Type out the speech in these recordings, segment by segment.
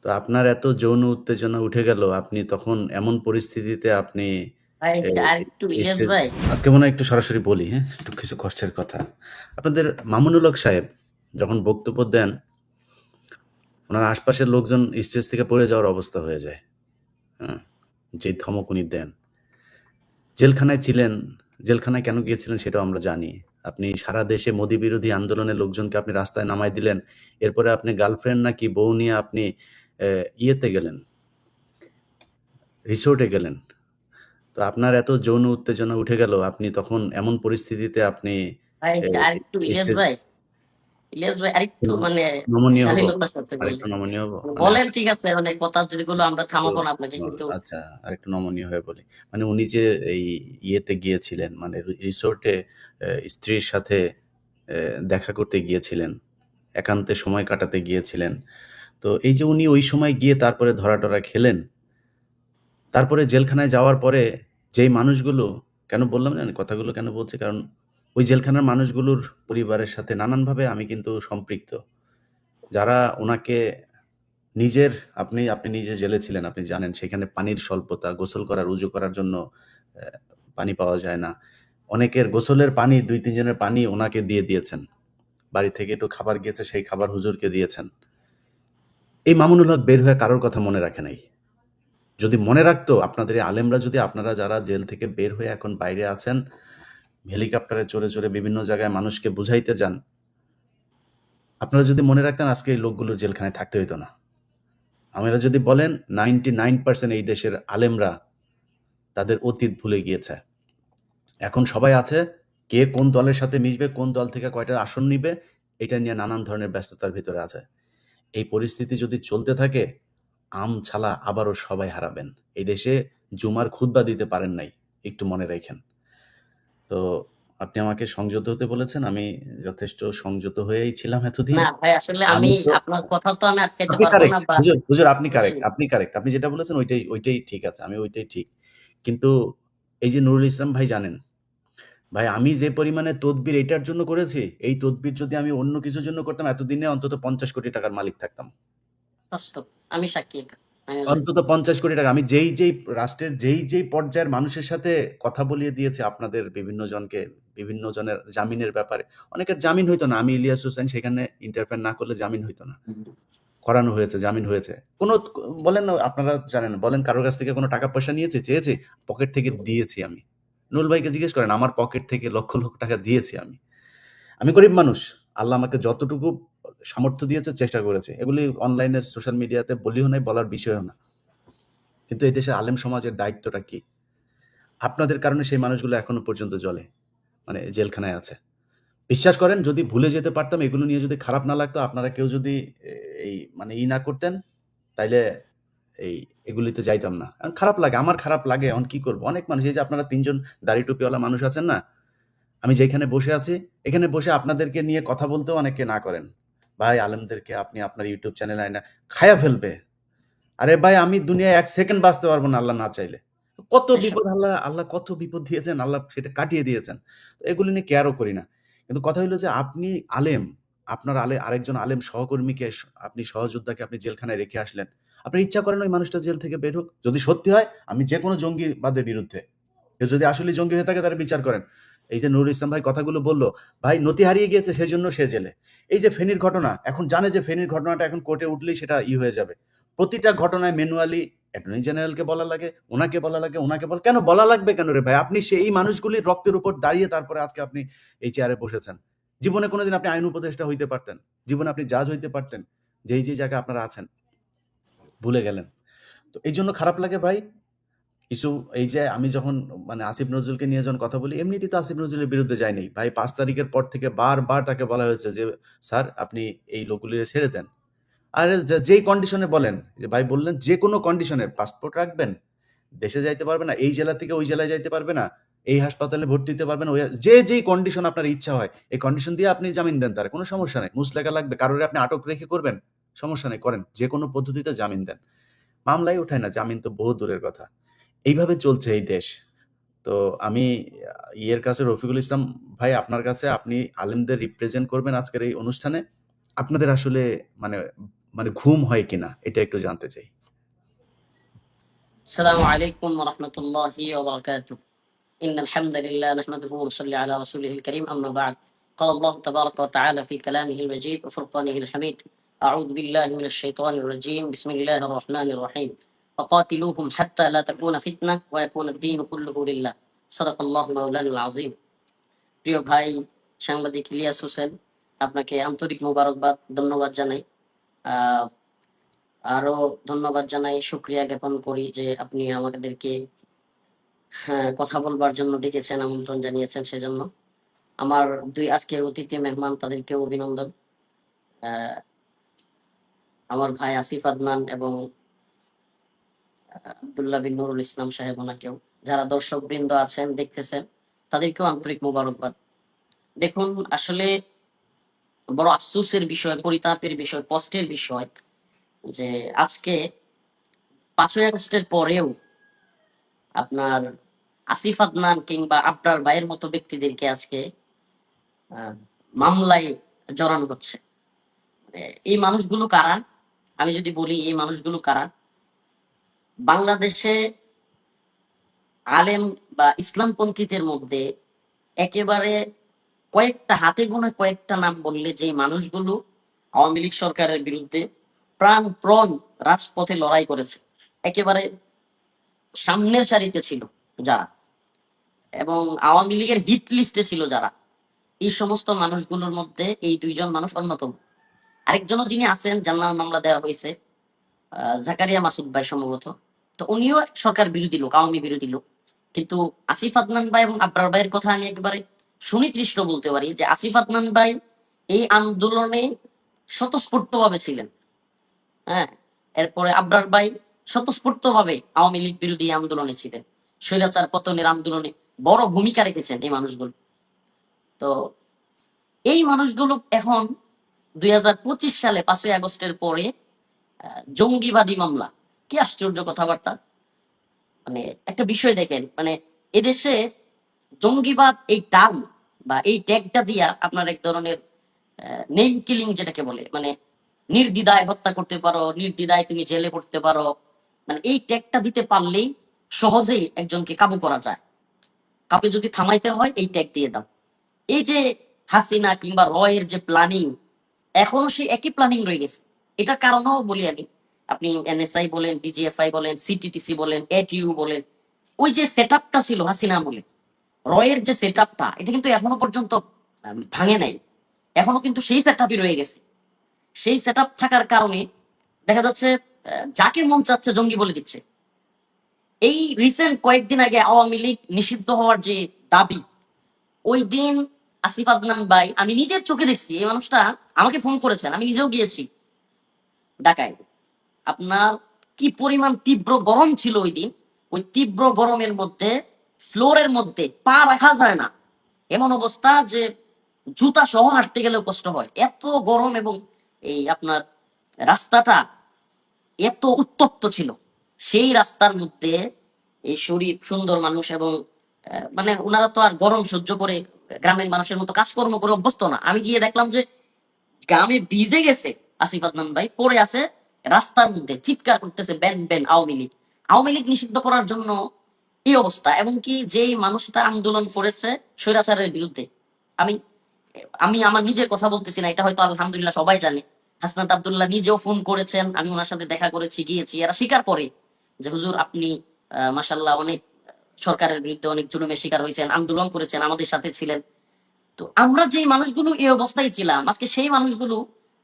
তো আপনার এত যৌন উত্তেজনা উঠে গেল, আপনি তখন এমন পরিস্থিতিতে আপনি ভাই এই আরেকটু ইলিয়াস স্টেজ ভাই। আজকে মনে হয় একটু সরাসরি বলি, হ্যাঁ? একটু কিছু কষ্টের কথা। আপনাদের মামুনুল হক সাহেব যখন বক্তব্য দেন, উনার আশপাশের লোকজন স্টেজ থেকে পড়ে যাওয়ার অবস্থা হয়ে যায়। হ্যাঁ? যে ধমক উনি দেন। জেলখানায় ছিলেন, জেলখানায় কেন গিয়েছিলেন সেটাও আমরা জানি। আপনি সারা দেশে মোদি বিরোধী আন্দোলনের লোকজনকে আপনি রাস্তায় নামায় দিলেন। এরপরে আপনি গার্লফ্রেন্ড নাকি বউ নিয়ে আপনি ইয়েতে গেলেন, রিসোর্টে গেলেন। তো আপনার এত যৌন উত্তেজনা উঠে গেল, আপনি তখন এমন পরিস্থিতিতে আপনি ভাই এ আরেকটু ইলিয়াস স্টেজ ভাই। ইলিয়াস ভাই আরেকটু মানে নমনীয় হব? শালীনতার সাথে আরেকটু বললেন। নমনীয় হব? মানে বলেন ঠিক আছে মানে কথা যেগুলো আমরা তো থামাবো না আপনাকে কিন্তু আচ্ছা, আরেকটু নমনীয় হয়ে বলি। মানে উনি যে এই ইয়েতে গিয়েছিলেন, মানে রিসোর্টে স্ত্রীর সাথে দেখা করতে গিয়েছিলেন, একান্তে সময় কাটাতে গিয়েছিলেন। তো এই যে উনি ওই সময় গিয়ে তারপরে ধরা-টরা খেলেন, তারপরে জেলখানায় যাওয়ার পরে যেই মানুষগুলো কেন বললাম জানেন? কথাগুলো কেন বলছি? কারণ ওই জেলখানার মানুষগুলোর পরিবারের সাথে নানানভাবে আমি কিন্তু সম্পৃক্ত। যারা উনাকে নিজের আপনি নিজে জেলে ছিলেন, আপনি জানেন সেখানে পানির স্বল্পতা, গোসল করার, উজু করার জন্য অ্যা পানি পাওয়া যায় না। অনেকের গোসলের পানি ২-৩ জনের পানি উনাকে দিয়ে দিয়েছেন। বাড়ি থেকে একটু খাবার গিয়েছে, সেই খাবার হুজুরকে দিয়েছেন। এই মামুনুল হক বের হয়ে কারোর কথা মনে রাখে নাই। যদি মনে রাখতো আপনাদের এই আলেমরা যদি আপনারা যারা জেল থেকে বের হয়ে এখন বাইরে আছেন, হেলিকপ্টারে চড়ে বিভিন্ন জায়গায় মানুষকে বুঝাইতে যান, আপনারা যদি মনে রাখতেন আজকে এই লোকগুলো জেলখানায় থাকতে হইতো না। আপনারা যদি বলেন 99% এই দেশের আলেমরা তাদের অতীত ভুলে গিয়েছে। এখন সবাই আছে, কে কোন দলের সাথে মিশবে, কোন দল থেকে কয়টা আসন নিবে, এটা নিয়ে নানান ধরনের ব্যস্ততার ভিতরে আছে। এই পরিস্থিতি যদি চলতে থাকে, ছালা আবারও সবাই হারাবেন। এই দেশে জুমার খুতবা দিতে পারেন নাই। একটু মনে রাইখেন। তো আপনি আমাকে সংযত হতে বলেছেন। আমি যথেষ্ট সংযত হয়েই ছিলাম এতদিন। না ভাই আসলে আমি আমি তো আপনার কথা তো আমি আটকাইতে আপনি পারবো না কারেক্ট। বা হুজুর আপনি জি। কারেক্ট, আপনি কারেক্ট। আপনি যেটা বলেছেন ওইটাই ঠিক আছে। আমি ওইটাই ঠিক। কিন্তু এই যে নুরুল ইসলাম ভাই জানেন, ভাই আমি যে পরিমাণে তদবির এইটার জন্য করেছি, এই তদবির যদি আমি অন্য কিছুর জন্য করতাম এতদিনে অন্তত ৳৫০ কোটি মালিক থাকতাম। বাস্তব। আমি সাক্ষী এটা। আমিও জানি। অন্তত ৳৫০ কোটি। আমি যেই রাষ্ট্রের যেই পর্যায়ের মানুষের সাথে কথা বলিয়ে দিয়েছি আপনাদের বিভিন্ন জনকে, বিভিন্ন জনের জামিনের ব্যাপারে। অনেকের জামিন হইতো না। আমি ইলিয়াস হোসেন সেখানে ইন্টারফেয়ার না করলে জামিন হইতো না। করানো হয়েছে, জামিন হয়েছে। কোন বলেন না আপনারা জানেন, বলেন কারো কাছ থেকে কোন টাকা-পয়সা নিয়েছি, চেয়েছি? পকেট থেকে দিয়েছি আমি। নুরুল ভাইকে জিজ্ঞেস করেন, আমার পকেট থেকে লক্ষ টাকা দিয়েছি আমি। আমি গরিব মানুষ। আল্লাহ আমাকে যতটুকু সামর্থ্য দিয়েছে চেষ্টা করেছি। এগুলি অনলাইনে সোশ্যাল মিডিয়াতে বলিও নাই, বলার বিষয়ও না। কিন্তু এই দেশের আলেম সমাজের দায়িত্বটা কি? আপনাদের কারণে সেই মানুষগুলো এখনো পর্যন্ত জ্বলে। মানে জেলখানায় আছে। বিশ্বাস করেন যদি ভুলে যেতে পারতাম, এগুলো নিয়ে যদি খারাপ না লাগতো, আপনারা কেউ যদি এ এই মানে না করতেন, তাইলে এই এগুলিতে যাইতাম না। এখন খারাপ লাগে, আমার খারাপ লাগে। এখন কি করব? অনেক মানুষ এই যে আপনারা ৩ জন দাড়ি টুপিওয়ালা মানুষ আছেন না? আমি যেখানে বসে আছি, এখানে বসে আপনাদেরকে নিয়ে কথা বলতেও অনেকে না করেন। ভাই আলেমদেরকে আপনি আপনার YouTube চ্যানেলে আইনা খায়া ফেলবে। আরে ভাই আমি দুনিয়ায় ১ সেকেন্ড বাঁচতে পারব না আল্লাহ না চাইলে। কত এসব বিপদ আল্লাহ কত বিপদ দিয়েছেন, আল্লাহ সেটা কাটিয়ে দিয়েছেন। তো এগুলো নিয়ে কেয়ারও করি না। কিন্তু কথা হইলো যে আপনি আলেম, আপনার আরেকজন আলেম সহকর্মীকে আপনি সহযোদ্ধাকে আপনি জেলখানায় রেখে আসলেন। আপনার ইচ্ছা করেন ওই মানুষটা জেল থেকে বের হোক? যদি সত্যি হয় আমি যেকোনো জঙ্গিবাদের বিরুদ্ধে। কেউ যদি আসলেই জঙ্গি হয়ে থাকে তাহলে বিচার করেন। এই যে নুরুল ইসলাম ভাই কথাগুলো বলল, ভাই নতি হারিয়ে গিয়েছে সেজন্য সে জেলে। এই যে ফেনীর ঘটনা, এখন জানে যে ফেনীর ঘটনাটা এখন কোর্টে উঠলেই সেটা হয়ে যাবে। প্রতিটা ঘটনায় ম্যানুয়ালি অ্যাটর্নি জেনারেলকে বলা লাগে, উনাকে বলা লাগে, উনাকে কেন বলা লাগবে কেন রে ভাই? আপনি সেই মানুষগুলির রক্তের উপর দাঁড়িয়ে তারপরে আজকে আপনি এই চেয়ারে বসেছেন। জীবনে কোনদিন আপনি আইন উপদেষ্টা হইতে পারতেন। জীবনে আপনি জাজ হইতে পারতেন। যেই জায়গায় আপনারা আছেন, ভুলে গেলেন। তো এইজন্য খারাপ লাগে ভাই। কিছু এই যে আমি যখন মানে আসিফ নজরুলকে নিয়ে যখন কথা বলি, এমনিতেই তো আসিফ নজরুলের বিরুদ্ধে যাইনি। ভাই ৫ তারিখের পর থেকে বারবার তাকে বলা হয়েছে যে, "স্যার আপনি এই লোকগুলিরে ছেড়ে দেন।" আরে যেই কন্ডিশনে বলেন, যে ভাই বললেন, "যেকোনো কন্ডিশনে পাসপোর্ট রাখবেন, দেশে যাইতে পারবে না, এই জেলা থেকে ওই জেলায় যাইতে পারবে না, এই হাসপাতালে ভর্তি হইতে পারবে না, যেই কন্ডিশন আপনার ইচ্ছা হয়, এই কন্ডিশন দিয়ে আপনি জামিন দেন তারে। কোনো সমস্যা নাই। মুচলেকা লাগবে, কারোরে আপনি আটক রেখে করবেন, সমস্যা নাই, করেন। যেকোনো পদ্ধতিতে জামিন দেন। মামলাই উঠায় না, জামিন তো বহু দূরের কথা।" এইভাবে চলছে এই দেশ। তো আমি ইয়ের কাছে রফিকুল ইসলাম ভাই আপনার কাছে আপনি আলেমদের রিপ্রেজেন্ট করবেন আজকের এই অনুষ্ঠানে। আপনাদের আসলে মানে মানে ঘুম হয় কিনা এটা একটু জানতে চাই। আসসালামু আলাইকুম ওয়া রাহমাতুল্লাহি ওয়া বারাকাতুহু। إن الحمد لله نحمده ونصلي على رسوله الكريم أما بعد قال الله تبارك وتعالى في كلامه المجيد وفرقانه الحميد أعوذ بالله من الشيطان الرجيم بسم الله الرحمن الرحيم وقاتلوهم حتى لا تكون فتنة ويكون الدين كله لله صدق الله مولانا العظيم প্রিয় ভাই সাংবাদিক ইলিয়াস হোসেন, আপনাকে আন্তরিক মোবারকবাদ ধন্যবাদ জানাই। আহ, আরো ধন্যবাদ জানাই, শুক্রিয়া জ্ঞাপন করি যে আপনি আমাদেরকে কথা বলবার জন্য ডেকেছেন, আমন্ত্রণ জানিয়েছেন, সেজন্য। আমার দুই আজকের অতিথি মেহমান, তাদেরকেও অভিনন্দন। আহ, আমার ভাই আসিফ আদনান এবং আব্দুল্লাহ বিন নুরুল ইসলাম সাহেব, ওনাকেও, যারা দর্শক বৃন্দ আছেন দেখতেছেন, তাদেরকেও আন্তরিক মোবারকবাদ। দেখুন, আসলে বড় আফসোসের বিষয়, পরিতাপের বিষয়, কষ্টের বিষয় যে আজকে 5ই আগস্টের পরেও আপনার আসিফ আদনান কিংবা আবরার ভাইয়ের মতো ব্যক্তিদেরকে আজকে আহ, মামলায় জড়ানো হচ্ছে। এই মানুষগুলো কারা? আমি যদি বলি এই মানুষগুলো কারা, বাংলাদেশে আলেম বা ইসলামপন্থীদের মধ্যে একেবারে কয়েকটা হাতে গোনা কয়েকটা নাম বললে যে মানুষগুলো আওয়ামী লীগ সরকারের বিরুদ্ধে প্রাণপণ রাজপথে লড়াই করেছে, একেবারে সামনের সারিতে ছিল যারা, এবং আওয়ামী লীগের হিট লিস্টে ছিল যারা, এই সমস্ত মানুষগুলোর মধ্যে এই দুইজন মানুষ অন্যতম। আরেকজনও যিনি আছেন, যার নামে মামলা দেওয়া হয়েছে, জাকারিয়া মাসুদ ভাই সম্ভবত। তো উনিও সরকার বিরোধী লোক, আওয়ামী বিরোধী লোক। কিন্তু আসিফ আদনান ভাই এবং আবরার ভাইয়ের কথা আমি একেবারে সুনির্দিষ্ট বলতে পারি যে আসিফ আদনান ভাই এই আন্দোলনে স্বতঃস্ফূর্তভাবে ছিলেন। হ্যাঁ, এরপরে আবরার ভাই স্বতঃস্ফূর্তভাবে আওয়ামী লীগ বিরোধী আন্দোলনে ছিলেন, স্বৈরাচার পতনের আন্দোলনে বড় ভূমিকা রেখেছেন এই মানুষগুলো। তো এই মানুষগুলো এখন 2025 সালে 5ই আগস্টের পরে জঙ্গিবাদী মামলা। কি আশ্চর্য কথাবার্তা! মানে একটা বিষয় দেখেন, মানে এদেশে জঙ্গিবাদ এই টার্ম বা এই ট্যাগটা দিয়া আপনার এক ধরনের নেম কিলিং যেটাকে বলে, মানে নির্দ্বিধায় হত্যা করতে পারো, নির্দ্বিধায় তুমি জেলে পড়তে পারো, মানে এই ট্যাগটা দিতে পারলেই সহজেই একজনকে কাবু করা যায়। কাউকে যদি থামাইতে হয় এই ট্যাগ দিয়ে দাও। এই যে হাসিনা কিংবা রয়ের যে প্ল্যানিং, এখনো সেই একই প্ল্যানিং রয়ে গেছে। এটার কারণও বলি আমি, আপনি এনএসআই বলেন, ডিজিএফআই বলেন, সিটিটিসি বলেন, এটিইউ বলেন, ওই যে সেট আপটা ছিল হাসিনা আমলে, রয়ের যে সেট আপটা, এটা কিন্তু এখনো পর্যন্ত ভাঙে নাই। এখনো কিন্তু সেই সেট আপই রয়ে গেছে। সেই সেট আপ থাকার কারণে দেখা যাচ্ছে যাকে মন চাচ্ছে জঙ্গি বলে দিচ্ছে। এই রিসেন্ট কয়েকদিন আগে আওয়ামী লীগ নিষিদ্ধ হওয়ার যে দাবি, ওই দিন আসিফ আদনান ভাই, আমি নিজের চোখে দেখছি, এই মানুষটা আমাকে ফোন করেছেন, আমি নিজেও গিয়েছি ঢাকায়। আপনার কি পরিমাণ তীব্র গরম ছিল ওই দিন! ওই তীব্র গরমের মধ্যে ফ্লোরের মধ্যে পা রাখা যায় না, এমন অবস্থা যে জুতা সহ হাঁটতে গেলেও কষ্ট হয়, এত গরম। এবং এই আপনার রাস্তাটা এত উত্তপ্ত ছিল। সেই রাস্তার মধ্যে এই শরীর সুন্দর মানুষ এবং মানে ওনারা তো আর গরম সহ্য করে গ্রামের মানুষের মতো কাজকর্ম করে অভ্যস্ত না। আমি গিয়ে দেখলাম যে গ্রামে ভিজে গেছে আসিফ আদনান ভাই, পড়ে আছে রাস্তার মধ্যে, চিৎকার করতেছে ব্যান ব্যান আওয়ামী লীগ। আওয়ামী লীগ নিষিদ্ধ করার জন্য এই অবস্থা। এবং কি যেই মানুষটা আন্দোলন করেছে স্বৈরাচারের বিরুদ্ধে, আমি আমি আমার নিজের কথা বলতেছি না, এটা হয়তো আলহামদুলিল্লাহ সবাই জানে। হাসনাত আব্দুল্লাহ নিজেও ফোন করেছেন, আমি ওনার সাথে দেখা করেছি, গিয়েছি। এরা স্বীকার করে যে হুজুর আপনি মাসাল্লাহ অনেক সরকারের বিরুদ্ধে অনেক জুলুমের শিকার হয়েছেন, আন্দোলন করেছেন, আমাদের সাথে ছিলেন। তো আমরা যেই মানুষগুলো এই অবস্থায় ছিলাম, আজকে সেই মানুষগুলো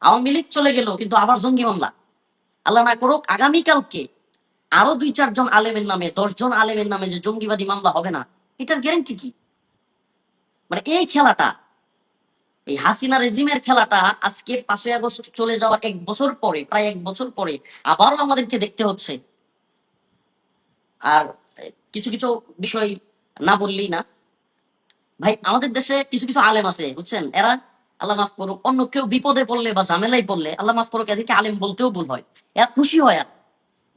আওয়ামী লীগ চলে গেল, কিন্তু আবার জঙ্গি মামলা। আল্লাহ না করুক আগামীকালকে আরো 2-4 জন আলেমের নামে, 10 জন আলেমের নামে যে জঙ্গিবাদী মামলা হবে না, এটার গ্যারেন্টি কি? মানে এই খেলাটা, এই হাসিনা রেজিমের খেলাটা আজকে 5ই আগস্ট চলে যাওয়ার 1 বছর পরে, প্রায় 1 বছর পরে আবারও আমাদেরকে দেখতে হচ্ছে। আর কিছু কিছু বিষয় না বললেই না। ভাই, আমাদের দেশে কিছু কিছু আলেম আছে, বুঝছেন, এরা, আল্লাহ মাফ করুক, অন্য কেউ বিপদে পড়লে বা ঝামেলায় পড়লে, আল্লাহ মাফ করুক, এদেরকে আলেম বলতেও ভুল হয়। এরা খুশি হয় আর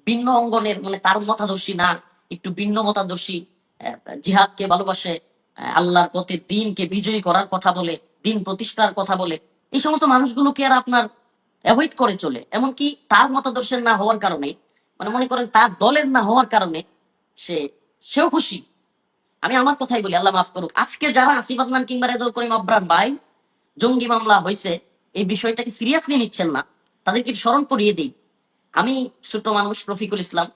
ভিন্ন অঙ্গনের, মানে তার মতাদর্শী না, একটু ভিন্ন মতাদর্শী, জিহাদকে ভালোবাসে, আল্লাহর পথে দিনকে বিজয়ী করার কথা বলে, দিন প্রতিষ্ঠার কথা বলে, এই সমস্ত মানুষগুলোকে আর আপনার অ্যাভয়েড করে চলে, এমনকি তার মতাদর্শের না হওয়ার কারণে, মানে মনে করেন তার দলের না হওয়ার কারণে সে সেও খুশি। আমি আমার কথাই বলি, আল্লাহ মাফ করুক, আজকে যারা আসিফ আদনান কিংবা রেজাউল করিম আবরার ভাই জঙ্গি মামলা হয়েছে এই বিষয়টাকে সিরিয়াসলি নিচ্ছেন না, তাদেরকে স্মরণ করিয়ে দিই। আমি ছোট মানুষ রফিকুল ইসলাম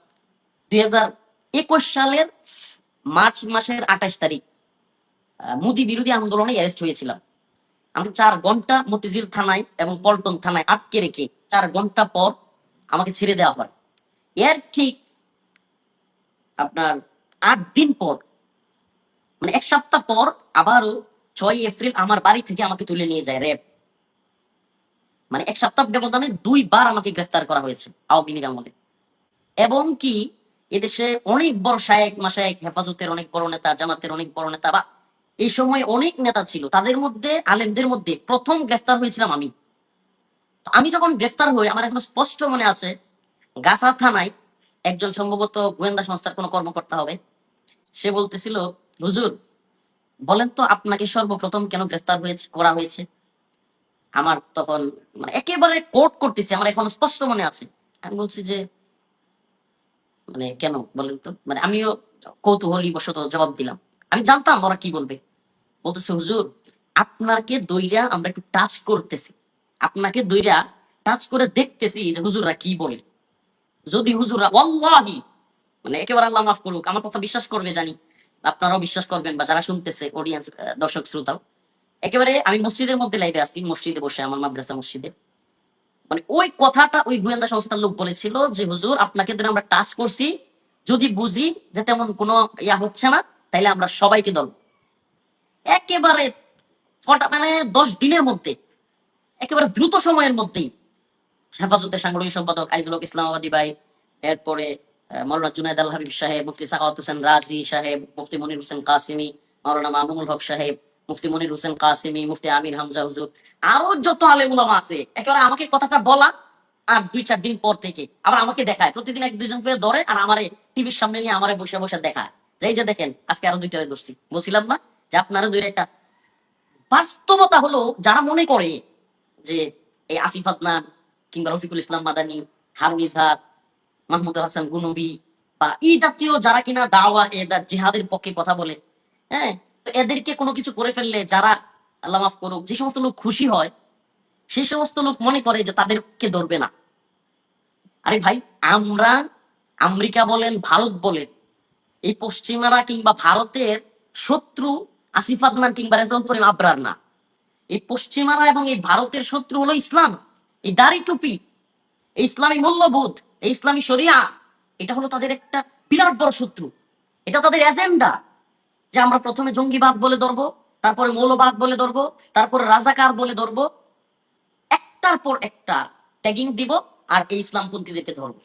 2021 সালের মার্চ মাসের 28 তারিখ মোদি বিরোধী আন্দোলনে অ্যারেস্ট হয়েছিলাম। আমি 4 ঘন্টা মতিঝিল থানায় এবং পল্টন থানায় আটকে রেখে 4 ঘন্টা পর আমাকে ছেড়ে দেওয়া হয়। এর ঠিক আপনার 8 দিন পর, মানে 1 সপ্তাহ পর, আবারও 6 এপ্রিল আমার বাড়ি থেকে আমাকে তুলে নিয়ে যায় র্যাব। মানে 1 সপ্তাহ ব্যবধানে 2 বার আমাকে গ্রেফতার করা হয়েছে আওয়ামী লীগ আমলে। এবং কি এদেশে অনেক বড় শায়েক মাশায়েক, হেফাজতের অনেক বড় নেতা, জামাতের অনেক বড় নেতা, বা এই সময় অনেক নেতা ছিল, তাদের মধ্যে আলেমদের মধ্যে প্রথম গ্রেফতার হয়েছিলাম আমি। তো আমি যখন গ্রেফতার হই, আমার এখন স্পষ্ট মনে আছে, গাছা থানায় একজন সম্ভবত গোয়েন্দা সংস্থার কোনো কর্মকর্তা হবে, সে বলতেছিল, হুজুর বলেন তো আপনাকে সর্বপ্রথম কেন গ্রেফতার করা হয়েছে। আমার তখন মানে একেবারে কোট করতেছি, আমার এখন স্পষ্ট মনে আছে। আমি বলছি যে মানে কেন বলেন তো, মানে আমিও কৌতূহলী বশত জবাব দিলাম, আমি জানতাম ওরা কি বলবে। বলতেছে, হুজুর আপনাকে দইরা আমরা একটু টাচ করতেছি, আপনাকে দইরা টাচ করে দেখতেছি যে হুজুররা কি বলে। যদি হুজুররা ওয়াল্লাহি, মানে একেবারে আল্লাহ মাফ করুক, আমার কথা বিশ্বাস করবে জানি, আপনারাও বিশ্বাস করবেন, বা যারা শুনতেছে অডিয়েন্স, দর্শক শ্রোতাও, একেবারে আমি মসজিদের মধ্যে লাইভে আছি, মসজিদে বসে, আমার মাদ্রাসা মসজিদে, মানে ওই কথাটা ওই গোয়েন্দা সংস্থার লোক বলেছিল যে হুজুর আপনাকে ধরে আমরা টাচ করছি, যদি বুঝি যে তেমন কোনো ইয়া হচ্ছে না, তাইলে আমরা সবাইকে ধরব। একেবারে মানে 10 দিনের মধ্যে, একেবারে দ্রুত সময়ের মধ্যেই হেফাজতের সাংগঠনিক সম্পাদক আইজুল হক ইসলামাবাদী ভাই, এরপরে মৌলানা জুনায়দ আল হাবিব সাহেব, মুফতি সাখাওয়াত হোসেন রাজি সাহেব, মুফতি মনির হোসেন কাসিমি, মৌলানা মামুনুল হক সাহেব, মুফতি মনির হোসেন কাসিমি, মুফতি আমির হামজা হুজুর, আরো যত আলেম উলামা আছে, একেবারে আমাকে কথাটা বলা আর 2-4 দিন পর থেকে আবার আমাকে দেখায়, প্রতিদিন 1-2 জন করে ধরে আর আমারে টিভির সামনে নিয়ে আমারে বসে বসে দেখায় যে এই যে দেখেন আজকে আরো 2টারে ধরছি। বলছিলাম না যে আপনারা দুইটা একটা বাস্তবতা হলো, যারা মনে করে যে এই আসিফ আদনান কিংবা রফিকুল ইসলাম মাদানী, হারুন ইজহার, মাহমুদ হাসান গুনবি, বা এই জাতীয় যারা কিনা দাওয়া জিহাদের পক্ষে কথা বলে, হ্যাঁ, তো এদেরকে কোনো কিছু করে ফেললে যারা, আল্লাহ মাফ করুক, যে সমস্ত লোক খুশি হয়, সেই সমস্ত লোক মনে করে যে তাদেরকে ধরবে না। আরে ভাই, আমরা, আমেরিকা বলেন, ভারত বলেন, এই পশ্চিমারা কিংবা ভারতের শত্রু আসিফ আদনান কিংবা রেজাউল করিম আবরার না। এই পশ্চিমারা এবং এই ভারতের শত্রু হলো ইসলাম, এই দাড়ি টুপি, এই ইসলামী মূল্যবোধ, এই ইসলামী শরিয়া, এটা হলো তাদের একটা বিরাট বড় শত্রু। এটা তাদের এজেন্ডা যে আমরা প্রথমে জঙ্গিবাদ বলে ধরবো, তারপরে মৌলবাদ বলে ধরবো, তারপরে রাজাকার বলে ধরবো, একটার পর একটা ট্যাগিং দিব আর এই ইসলামপন্থীদেরকে ধরবো।